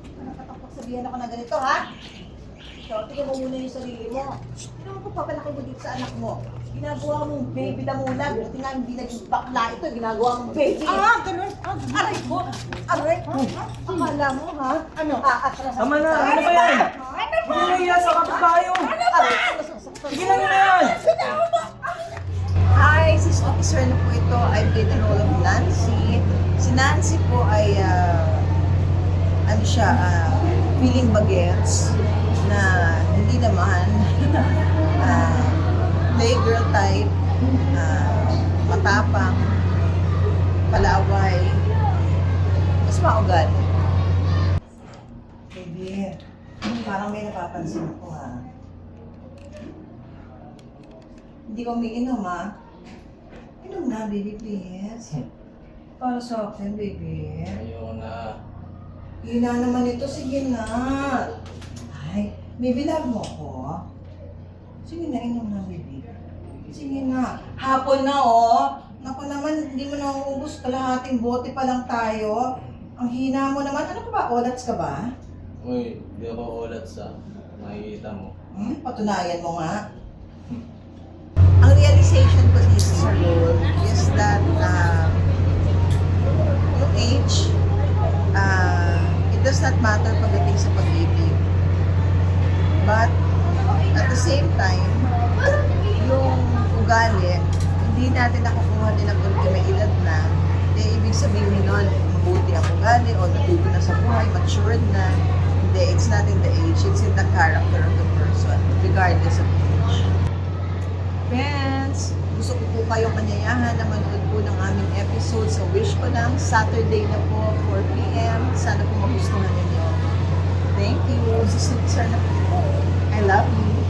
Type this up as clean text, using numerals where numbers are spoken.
Nakatapos sabihan ako na ganito, ha? So, tingnan mo muna yung sarili mo. Tingnan mo papalaki mo dito sa anak mo. Ginagawa mong baby na muna. Buti nga hindi naging bakla ito. Ginagawa mong baby. Ganun. Aray ko! Aray ko! Akala mo, ha? Ano? Aatras. Tama na, ano ba yan? Hindi naiya sa kapitbahay oh. Aray ko! Sige na yan! Hi, si Officer na po ito. I played the role of Nancy. Si Nancy po ay, feeling bagets na hindi naman playgirl type, matapang, palaaway, mas maugal. Baby, parang may napapansin ko ha. Hindi ko umiinom ha. Inom na, baby, please. Para sa akin, baby. Ayun na. Hina naman ito, sige na. Ay, baby, love mo ko. Sige na, inom na, baby. Sige na. Hapon na, oh. Naku naman, hindi mo na uubos. Kalahating bote pa lang tayo. Ang hina mo naman. Ano ka ba? Olats ka ba? Uy, hindi ako ulat sa makikita mo. Patunayan mo nga. Ang realization ko dito sa role is that yung age, it does not matter pagdating sa pag-ibig. But at the same time, yung ugali, hindi natin nakukuha din ang kung may edad na, ibig sabihin nun, mabuti ang ugali o natuto na sa buhay, matured na. Hindi, it's not in the age, it's in the character of the person, regardless of age. Friends, gusto ko po kayong kanyayahan na manood po ng aming episode sa Wish ko lang. Saturday na po, 4 p.m. Sana po magustuhan ninyo. Thank you. Susunod sana po. I love you.